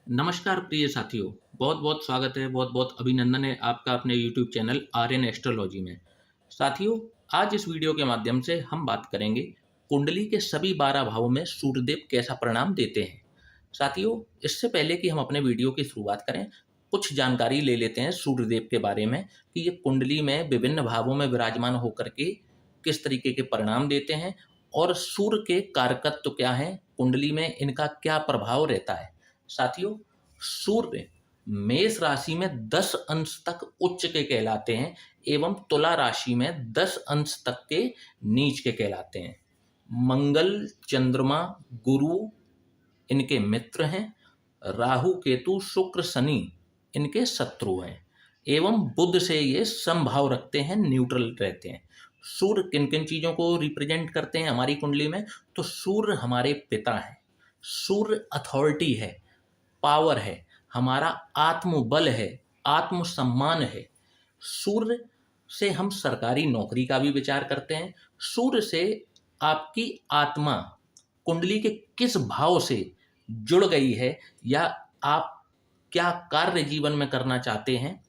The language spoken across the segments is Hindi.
नमस्कार प्रिय साथियों, बहुत बहुत स्वागत है, बहुत बहुत अभिनंदन है आपका अपने YouTube चैनल आर्यन एस्ट्रोलॉजी में। साथियों, आज इस वीडियो के माध्यम से हम बात करेंगे कुंडली के सभी 12 भावों में सूर्यदेव कैसा परिणाम देते हैं। साथियों, इससे पहले कि हम अपने वीडियो की शुरुआत करें, कुछ जानकारी ले लेते हैं सूर्यदेव के बारे में कि ये कुंडली में विभिन्न भावों में विराजमान होकर के किस तरीके के परिणाम देते हैं और सूर्य के कारकत्व क्या हैं, कुंडली में इनका क्या प्रभाव रहता है। साथियों, सूर्य मेष राशि में 10 अंश तक उच्च के कहलाते हैं एवं तुला राशि में 10 अंश तक के नीच के कहलाते हैं। मंगल, चंद्रमा, गुरु इनके मित्र हैं। राहु, केतु, शुक्र, शनि इनके शत्रु हैं एवं बुध से ये समभाव रखते हैं, न्यूट्रल रहते हैं। सूर्य किन किन चीजों को रिप्रेजेंट करते हैं हमारी कुंडली में? तो सूर्य हमारे पिता हैं, सूर्य अथॉरिटी है, पावर है, हमारा आत्मबल है, आत्मसम्मान है। सूर्य से हम सरकारी नौकरी का भी विचार करते हैं। सूर्य से आपकी आत्मा कुंडली के किस भाव से जुड़ गई है या आप क्या कार्य जीवन में करना चाहते हैं,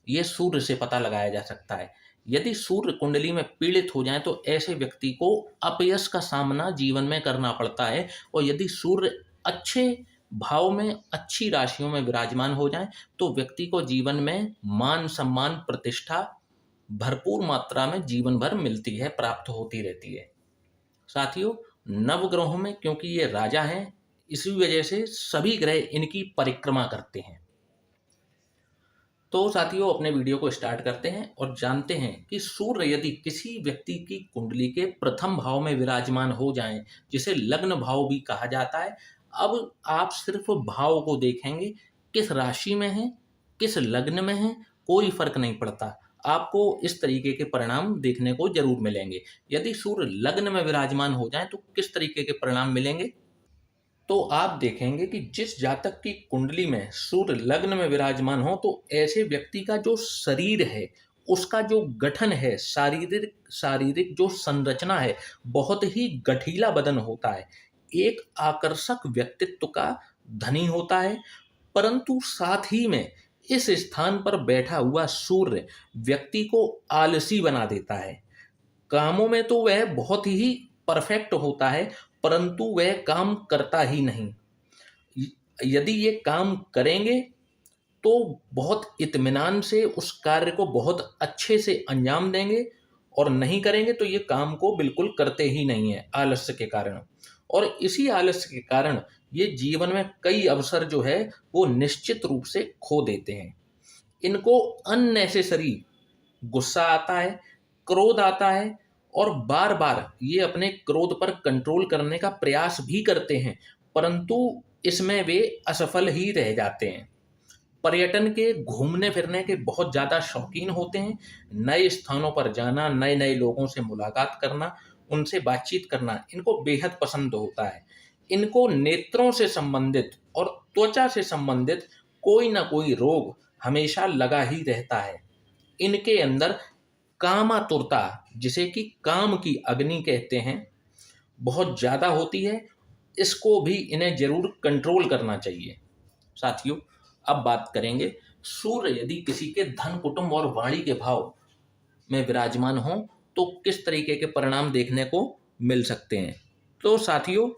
ये सूर्य से पता लगाया जा सकता है। यदि सूर्य कुंडली में पीड़ित हो जाए तो ऐसे व्यक्ति को अपयश का सामना जीवन में करना पड़ता है। और यदि सूर्य अच्छे भाव में, अच्छी राशियों में विराजमान हो जाए तो व्यक्ति को जीवन में मान सम्मान, प्रतिष्ठा भरपूर मात्रा में जीवन भर मिलती है, प्राप्त होती रहती है। साथियों, नवग्रहों में क्योंकि ये राजा हैं, इसी वजह से सभी ग्रह इनकी परिक्रमा करते हैं। तो साथियों, अपने वीडियो को स्टार्ट करते हैं और जानते हैं कि सूर्य यदि किसी व्यक्ति की कुंडली के प्रथम भाव में विराजमान हो जाएं, जिसे लग्न भाव भी कहा जाता है। अब आप सिर्फ भाव को देखेंगे, किस राशि में है, किस लग्न में है, कोई फर्क नहीं पड़ता। आपको इस तरीके के परिणाम देखने को जरूर मिलेंगे। यदि सूर्य लग्न में विराजमान हो जाए तो किस तरीके के परिणाम मिलेंगे? तो आप देखेंगे कि जिस जातक की कुंडली में सूर्य लग्न में विराजमान हो तो ऐसे व्यक्ति का जो शरीर है, उसका जो गठन है, शारीरिक शारीरिक जो संरचना है, बहुत ही गठीला बदन होता है, एक आकर्षक व्यक्तित्व का धनी होता है। परंतु साथ ही में इस स्थान पर बैठा हुआ सूर्य व्यक्ति को आलसी बना देता है। कामों में तो वह बहुत ही परफेक्ट होता है, परंतु वह काम करता ही नहीं। यदि ये काम करेंगे तो बहुत इत्मीनान से उस कार्य को बहुत अच्छे से अंजाम देंगे, और नहीं करेंगे तो ये काम को बिल्कुल करते ही नहीं है, आलस्य के कारण। और इसी आलस्य के कारण ये जीवन में कई अवसर जो है वो निश्चित रूप से खो देते हैं। इनको अननेसेसरी गुस्सा आता है, क्रोध आता है, और बार बार ये अपने क्रोध पर कंट्रोल करने का प्रयास भी करते हैं, परंतु इसमें वे असफल ही रह जाते हैं। पर्यटन के, घूमने फिरने के बहुत ज़्यादा शौकीन होते हैं। नए स्थानों पर जाना, नए नए लोगों से मुलाकात करना, उनसे बातचीत करना इनको बेहद पसंद होता है। इनको नेत्रों से संबंधित और त्वचा से संबंधित कोई ना कोई रोग हमेशा लगा ही रहता है। इनके अंदर कामातुरता, जिसे कि काम की अग्नि कहते हैं, बहुत ज़्यादा होती है। इसको भी इन्हें जरूर कंट्रोल करना चाहिए। साथियों, अब बात करेंगे सूर्य यदि किसी के धन, कुटुंब और वाणी के भाव में विराजमान हो तो किस तरीके के परिणाम देखने को मिल सकते हैं। तो साथियों,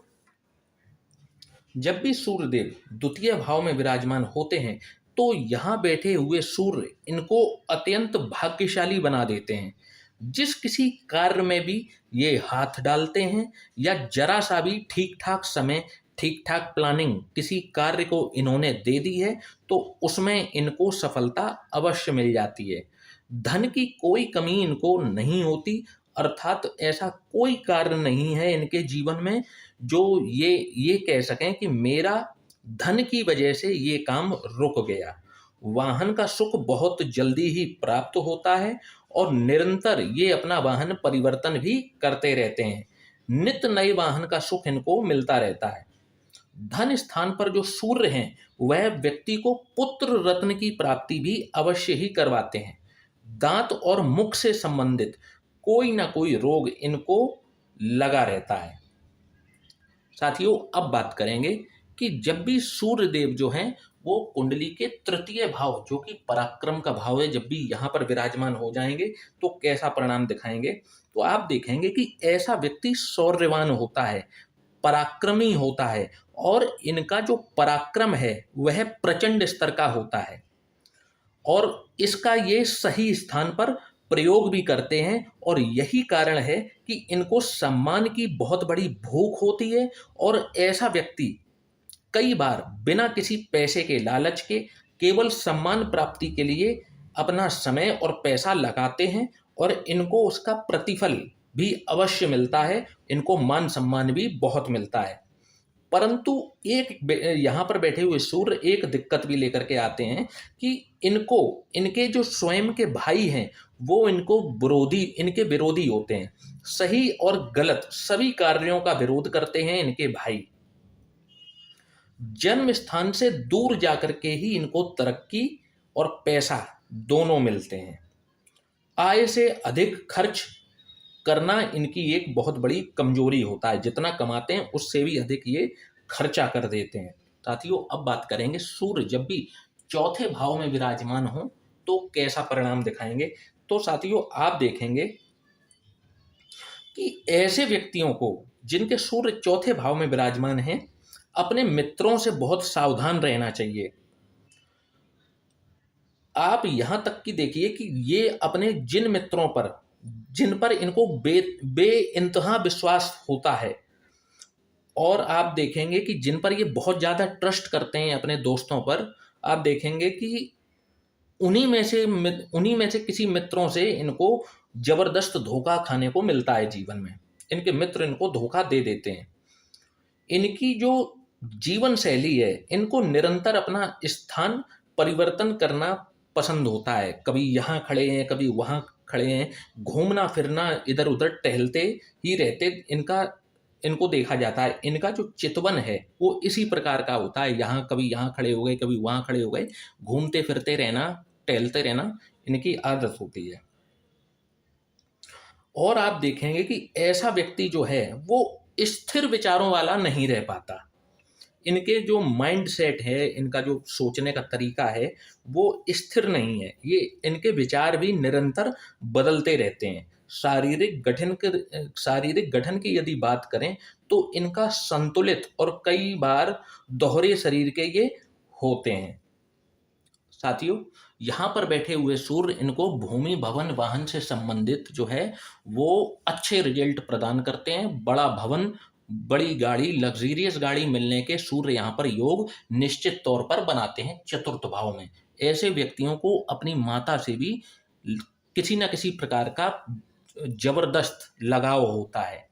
जब भी सूर्यदेव द्वितीय भाव में विराजमान होते हैं तो यहाँ बैठे हुए सूर्य इनको अत्यंत भाग्यशाली बना देते हैं। जिस किसी कार्य में भी ये हाथ डालते हैं या जरा सा भी ठीक ठाक समय, ठीक ठाक प्लानिंग किसी कार्य को इन्होंने दे दी है तो उसमें इनको सफलता अवश्य मिल जाती है। धन की कोई कमी इनको नहीं होती, अर्थात ऐसा कोई कार्य नहीं है इनके जीवन में जो ये कह सकें कि मेरा धन की वजह से ये काम रुक गया। वाहन का सुख बहुत जल्दी ही प्राप्त होता है और निरंतर ये अपना वाहन परिवर्तन भी करते रहते हैं। नित्य नए वाहन का सुख इनको मिलता रहता है। धन स्थान पर जो सूर्य हैं वह व्यक्ति को पुत्र रत्न की प्राप्ति भी अवश्य ही करवाते हैं। दांत और मुख से संबंधित कोई ना कोई रोग इनको लगा रहता है। साथियों, अब बात करेंगे कि जब भी सूर्य देव जो हैं वो कुंडली के तृतीय भाव जो कि पराक्रम का भाव है, जब भी यहाँ पर विराजमान हो जाएंगे तो कैसा परिणाम दिखाएंगे। तो आप देखेंगे कि ऐसा व्यक्ति शौर्यवान होता है, पराक्रमी होता है, और इनका जो पराक्रम है वह प्रचंड स्तर का होता है, और इसका ये सही स्थान पर प्रयोग भी करते हैं। और यही कारण है कि इनको सम्मान की बहुत बड़ी भूख होती है, और ऐसा व्यक्ति कई बार बिना किसी पैसे के लालच के केवल सम्मान प्राप्ति के लिए अपना समय और पैसा लगाते हैं, और इनको उसका प्रतिफल भी अवश्य मिलता है, इनको मान सम्मान भी बहुत मिलता है। परंतु यहाँ पर बैठे हुए सूर्य एक दिक्कत भी लेकर के आते हैं कि इनको इनके जो स्वयं के भाई हैं वो इनके विरोधी होते हैं। सही और गलत सभी कार्यों का विरोध करते हैं इनके भाई। जन्म स्थान से दूर जाकर के ही इनको तरक्की और पैसा दोनों मिलते हैं। आय से अधिक खर्च करना इनकी एक बहुत बड़ी कमजोरी होता है, जितना कमाते हैं उससे भी अधिक ये खर्चा कर देते हैं। साथियों, अब बात करेंगे सूर्य जब भी चौथे भाव में विराजमान हो तो कैसा परिणाम दिखाएंगे। तो साथियों, आप देखेंगे कि ऐसे व्यक्तियों को जिनके सूर्य चौथे भाव में विराजमान हैं, अपने मित्रों से बहुत सावधान रहना चाहिए। आप यहां तक कि देखिए कि ये अपने जिन पर इनको बे इंतहा विश्वास होता है, और आप देखेंगे कि जिन पर ये बहुत ज़्यादा ट्रस्ट करते हैं अपने दोस्तों पर, आप देखेंगे कि उन्हीं में से किसी मित्रों से इनको जबरदस्त धोखा खाने को मिलता है जीवन में। इनके मित्र इनको धोखा दे देते हैं। इनकी जो जीवन शैली है, इनको निरंतर अपना स्थान परिवर्तन करना पसंद होता है। कभी यहाँ खड़े हैं, कभी वहाँ खड़े हैं, घूमना फिरना, इधर उधर टहलते ही रहते इनको देखा जाता है। इनका जो चितवन है वो इसी प्रकार का होता है, कभी यहाँ खड़े हो गए, कभी वहाँ खड़े हो गए, घूमते फिरते रहना, टहलते रहना इनकी आदत होती है। और आप देखेंगे कि ऐसा व्यक्ति जो है वो स्थिर विचारों वाला नहीं रह पाता। इनके जो माइंड सेट है, इनका जो सोचने का तरीका है वो स्थिर नहीं है। ये इनके विचार भी निरंतर बदलते रहते हैं। शारीरिक गठन की यदि बात करें तो इनका संतुलित और कई बार दोहरे शरीर के ये होते हैं। साथियों, यहाँ पर बैठे हुए सूर्य इनको भूमि भवन वाहन से संबंधित जो है वो अच्छे रिजल्ट प्रदान करते हैं। बड़ा भवन, बड़ी गाड़ी, लग्जीरियस गाड़ी मिलने के सूर्य यहाँ पर योग निश्चित तौर पर बनाते हैं चतुर्थ भाव में। ऐसे व्यक्तियों को अपनी माता से भी किसी न किसी प्रकार का जबरदस्त लगाव होता है।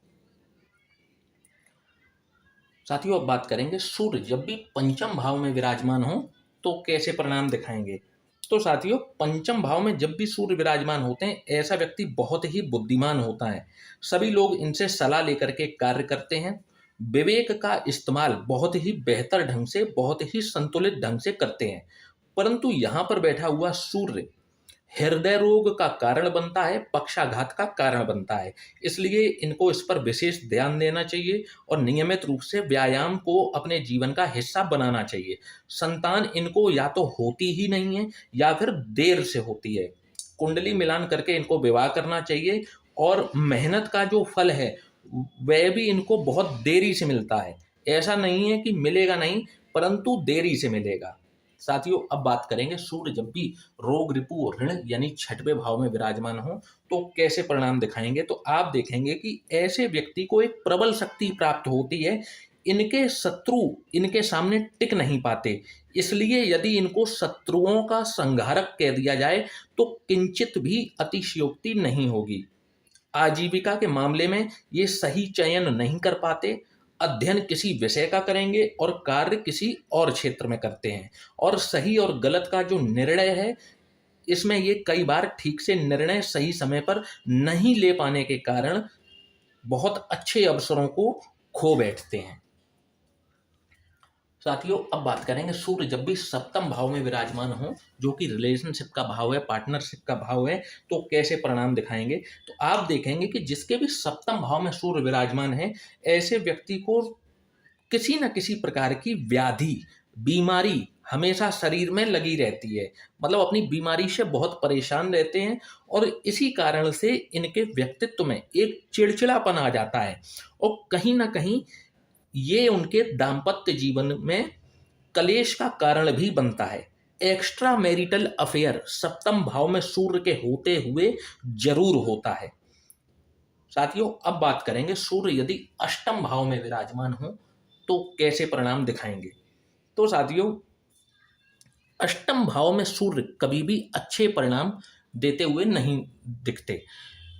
साथियों, अब बात करेंगे सूर्य जब भी पंचम भाव में विराजमान हो तो कैसे परिणाम दिखाएंगे। तो साथियों, पंचम भाव में जब भी सूर्य विराजमान होते हैं, ऐसा व्यक्ति बहुत ही बुद्धिमान होता है। सभी लोग इनसे सलाह लेकर के कार्य करते हैं। विवेक का इस्तेमाल बहुत ही बेहतर ढंग से, बहुत ही संतुलित ढंग से करते हैं। परंतु यहाँ पर बैठा हुआ सूर्य हृदय रोग का कारण बनता है, पक्षाघात का कारण बनता है। इसलिए इनको इस पर विशेष ध्यान देना चाहिए और नियमित रूप से व्यायाम को अपने जीवन का हिस्सा बनाना चाहिए। संतान इनको या तो होती ही नहीं है या फिर देर से होती है। कुंडली मिलान करके इनको विवाह करना चाहिए, और मेहनत का जो फल है वह भी इनको बहुत देरी से मिलता है। ऐसा नहीं है कि मिलेगा नहीं, परंतु देरी से मिलेगा। साथियों, अब बात करेंगे सूर्य जब भी रोग, रिपु, ऋण यानी छठवें भाव में विराजमान हो तो कैसे परिणाम दिखाएंगे। तो आप देखेंगे कि ऐसे व्यक्ति को एक प्रबल शक्ति प्राप्त होती है। इनके शत्रु इनके सामने टिक नहीं पाते। इसलिए यदि इनको शत्रुओं का संहारक कह दिया जाए तो किंचित भी अतिशयोक्ति नहीं होगी। आजीविका के मामले में ये सही चयन नहीं कर पाते। अध्ययन किसी विषय का करेंगे और कार्य किसी और क्षेत्र में करते हैं। और सही और गलत का जो निर्णय है, इसमें ये कई बार ठीक से निर्णय सही समय पर नहीं ले पाने के कारण बहुत अच्छे अवसरों को खो बैठते हैं। साथियों, अब बात करेंगे सूर्य जब भी सप्तम भाव में विराजमान हो, जो कि रिलेशनशिप का भाव है, पार्टनरशिप का भाव है, तो कैसे परिणाम दिखाएंगे। तो आप देखेंगे कि जिसके भी सप्तम भाव में सूर्य विराजमान है, ऐसे व्यक्ति को किसी न किसी प्रकार की व्याधि, बीमारी हमेशा शरीर में लगी रहती है। मतलब अपनी बीमारी से बहुत परेशान रहते हैं और इसी कारण से इनके व्यक्तित्व में एक चिड़चिड़ापन आ जाता है और कहीं न कहीं ये उनके दाम्पत्य जीवन में कलेश का कारण भी बनता है। एक्स्ट्रा मैरिटल अफेयर सप्तम भाव में सूर्य के होते हुए जरूर होता है। साथियों, अब बात करेंगे सूर्य यदि अष्टम भाव में विराजमान हो तो कैसे परिणाम दिखाएंगे। तो साथियों, अष्टम भाव में सूर्य कभी भी अच्छे परिणाम देते हुए नहीं दिखते।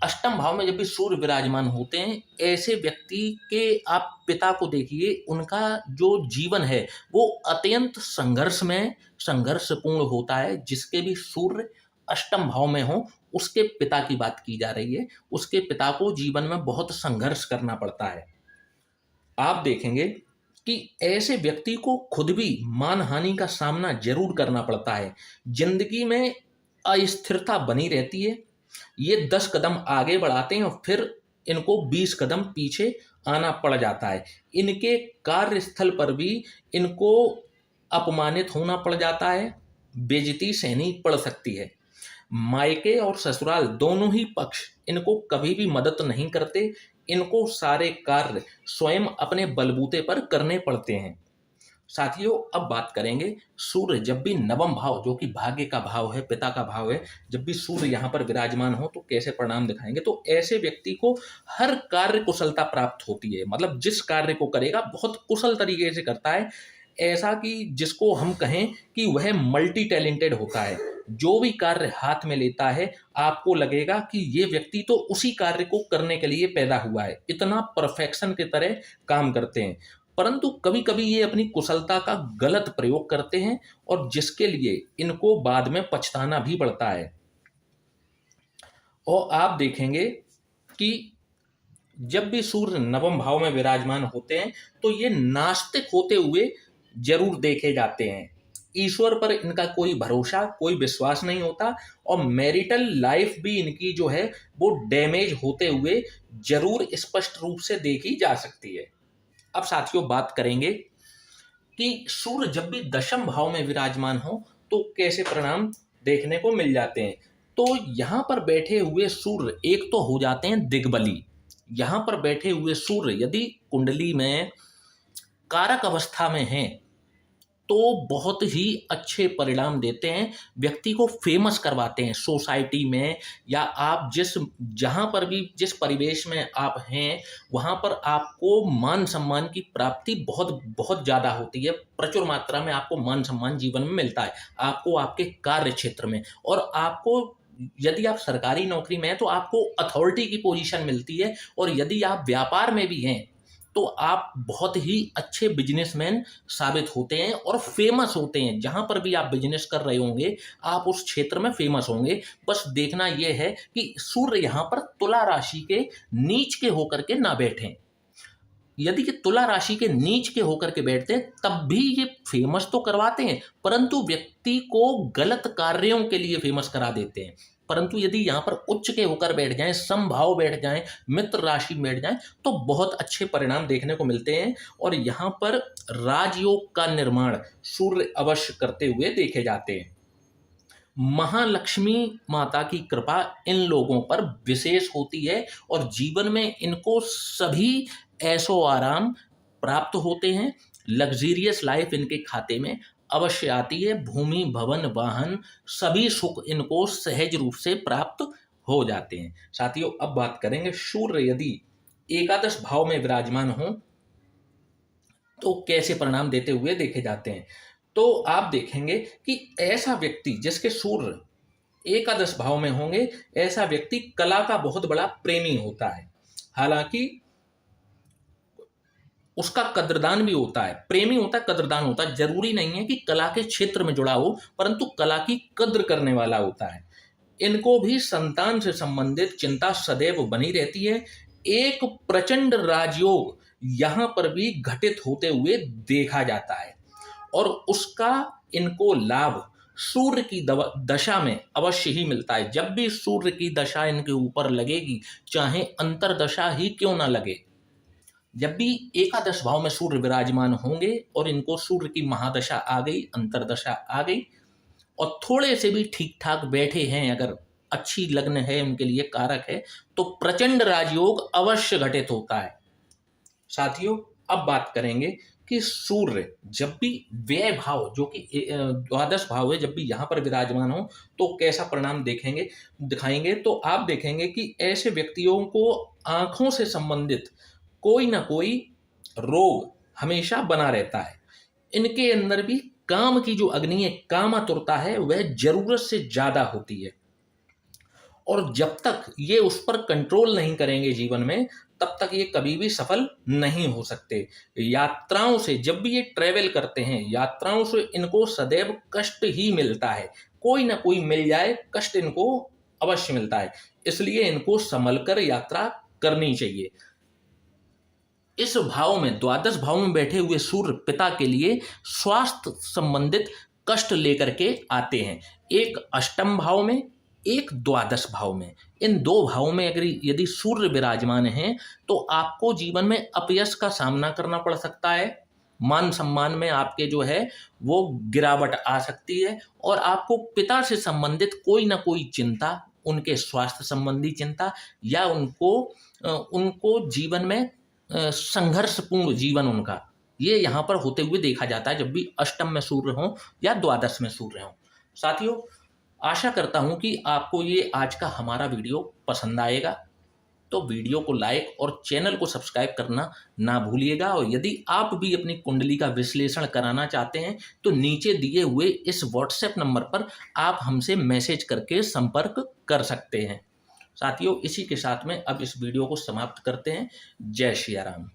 अष्टम भाव में जब भी सूर्य विराजमान होते हैं, ऐसे व्यक्ति के आप पिता को देखिए, उनका जो जीवन है वो अत्यंत संघर्षपूर्ण होता है। जिसके भी सूर्य अष्टम भाव में हो, उसके पिता की बात की जा रही है, उसके पिता को जीवन में बहुत संघर्ष करना पड़ता है। आप देखेंगे कि ऐसे व्यक्ति को खुद भी मानहानि का सामना जरूर करना पड़ता है। जिंदगी में अस्थिरता बनी रहती है। ये 10 कदम आगे बढ़ाते हैं और फिर इनको 20 कदम पीछे आना पड़ जाता है। इनके कार्यस्थल पर भी इनको अपमानित होना पड़ जाता है, बेइज्जती सहनी पड़ सकती है। मायके और ससुराल दोनों ही पक्ष इनको कभी भी मदद नहीं करते। इनको सारे कार्य स्वयं अपने बलबूते पर करने पड़ते हैं। साथियों, अब बात करेंगे सूर्य जब भी नवम भाव, जो कि भाग्य का भाव है, पिता का भाव है, जब भी सूर्य यहाँ पर विराजमान हो तो कैसे परिणाम दिखाएंगे। तो ऐसे व्यक्ति को हर कार्य कुशलता प्राप्त होती है। मतलब जिस कार्य को करेगा बहुत कुशल तरीके से करता है। ऐसा कि जिसको हम कहें कि वह मल्टी टैलेंटेड होता है। जो भी कार्य हाथ में लेता है, आपको लगेगा कि ये व्यक्ति तो उसी कार्य को करने के लिए पैदा हुआ है। इतना परफेक्शन की तरह काम करते हैं। परंतु कभी कभी ये अपनी कुशलता का गलत प्रयोग करते हैं और जिसके लिए इनको बाद में पछताना भी पड़ता है। और आप देखेंगे कि जब भी सूर्य नवम भाव में विराजमान होते हैं तो ये नास्तिक होते हुए जरूर देखे जाते हैं। ईश्वर पर इनका कोई भरोसा, कोई विश्वास नहीं होता और मैरिटल लाइफ भी इनकी जो है वो डैमेज होते हुए जरूर स्पष्ट रूप से देखी जा सकती है। अब साथियों, बात करेंगे कि सूर्य जब भी दशम भाव में विराजमान हो तो कैसे परिणाम देखने को मिल जाते हैं। तो यहाँ पर बैठे हुए सूर्य एक तो हो जाते हैं दिग्बली। यहाँ पर बैठे हुए सूर्य यदि कुंडली में कारक अवस्था में हैं तो बहुत ही अच्छे परिणाम देते हैं। व्यक्ति को फेमस करवाते हैं सोसाइटी में, या आप जहाँ पर भी जिस परिवेश में आप हैं वहाँ पर आपको मान सम्मान की प्राप्ति बहुत बहुत ज़्यादा होती है। प्रचुर मात्रा में आपको मान सम्मान जीवन में मिलता है, आपको आपके कार्य क्षेत्र में। और आपको यदि आप सरकारी नौकरी में हैं तो आपको अथॉरिटी की पोजीशन मिलती है। और यदि आप व्यापार में भी हैं तो आप बहुत ही अच्छे बिजनेसमैन साबित होते हैं और फेमस होते हैं। जहां पर भी आप बिजनेस कर रहे होंगे आप उस क्षेत्र में फेमस होंगे। बस देखना यह है कि सूर्य यहाँ पर तुला राशि के नीच के होकर के ना बैठें। यदि कि तुला राशि के नीच के होकर के बैठते हैं तब भी ये फेमस तो करवाते हैं, परंतु व्यक्ति को गलत कार्यों के लिए फेमस करा देते हैं। परंतु यदि यहाँ पर उच्च के होकर बैठ जाएं, समभाव बैठ जाएं, मित्र राशि बैठ जाएं तो बहुत अच्छे परिणाम देखने को मिलते हैं। और यहाँ पर राजयोग का निर्माण सूर्य अवश्य करते हुए देखे जाते हैं। महालक्ष्मी माता की कृपा इन लोगों पर विशेष होती है और जीवन में इनको सभी ऐशो आराम प्राप्त होते हैं। लग्जीरियस लाइफ इनके खाते में अवश्य आती है। भूमि, भवन, वाहन सभी सुख इनको सहज रूप से प्राप्त हो जाते हैं। साथियों, अब बात करेंगे सूर्य यदि एकादश भाव में विराजमान हो तो कैसे परिणाम देते हुए देखे जाते हैं। तो आप देखेंगे कि ऐसा व्यक्ति जिसके सूर्य एकादश भाव में होंगे, ऐसा व्यक्ति कला का बहुत बड़ा प्रेमी होता है। हालांकि उसका कद्रदान भी होता है, प्रेमी होता है, कद्रदान होता है। जरूरी नहीं है कि कला के क्षेत्र में जुड़ा हो, परंतु कला की कद्र करने वाला होता है। इनको भी संतान से संबंधित चिंता सदैव बनी रहती है। एक प्रचंड राजयोग यहाँ पर भी घटित होते हुए देखा जाता है और उसका इनको लाभ सूर्य की दशा में अवश्य ही मिलता है। जब भी सूर्य की दशा इनके ऊपर लगेगी, चाहे अंतरदशा ही क्यों ना लगे, जब भी एकादश भाव में सूर्य विराजमान होंगे और इनको सूर्य की महादशा आ गई, अंतर्दशा आ गई और थोड़े से भी ठीक ठाक बैठे हैं, अगर अच्छी लग्न है उनके लिए कारक है, तो प्रचंड राजयोग अवश्य घटित होता है। साथियों, अब बात करेंगे कि सूर्य जब भी व्यय भाव जो कि द्वादश भाव है, जब भी यहाँ पर विराजमान हो तो कैसा परिणाम दिखाएंगे। तो आप देखेंगे कि ऐसे व्यक्तियों को आंखों से संबंधित कोई ना कोई रोग हमेशा बना रहता है। इनके अंदर भी काम की जो अग्नि है, काम आतुरता है, वह जरूरत से ज्यादा होती है और जब तक ये उस पर कंट्रोल नहीं करेंगे जीवन में, तब तक ये कभी भी सफल नहीं हो सकते। यात्राओं से जब भी ये ट्रेवल करते हैं, यात्राओं से इनको सदैव कष्ट ही मिलता है, कोई ना कोई मिल जाए, कष्ट इनको अवश्य मिलता है। इसलिए इनको संभल कर यात्रा करनी चाहिए। इस भाव में, द्वादश भाव में बैठे हुए सूर्य पिता के लिए स्वास्थ्य संबंधित कष्ट लेकर के आते हैं। एक अष्टम भाव में, एक द्वादश भाव में। इन दो भावों में अगर यदि सूर्य विराजमान हैं तो आपको जीवन में अपयश का सामना करना पड़ सकता है, मान सम्मान में आपके जो है वो गिरावट आ सकती है और आपको पिता से संबंधित कोई ना कोई चिंता, उनके स्वास्थ्य संबंधी चिंता या उनको जीवन में संघर्षपूर्ण जीवन उनका, ये यहाँ पर होते हुए देखा जाता है जब भी अष्टम में सूर्य हो या द्वादश में सूर्य हो। साथियों, आशा करता हूँ कि आपको ये आज का हमारा वीडियो पसंद आएगा, तो वीडियो को लाइक और चैनल को सब्सक्राइब करना ना भूलिएगा। और यदि आप भी अपनी कुंडली का विश्लेषण कराना चाहते हैं तो नीचे दिए हुए इस व्हाट्सएप नंबर पर आप हमसे मैसेज करके संपर्क कर सकते हैं। साथियों, इसी के साथ में अब इस वीडियो को समाप्त करते हैं। जय श्री राम।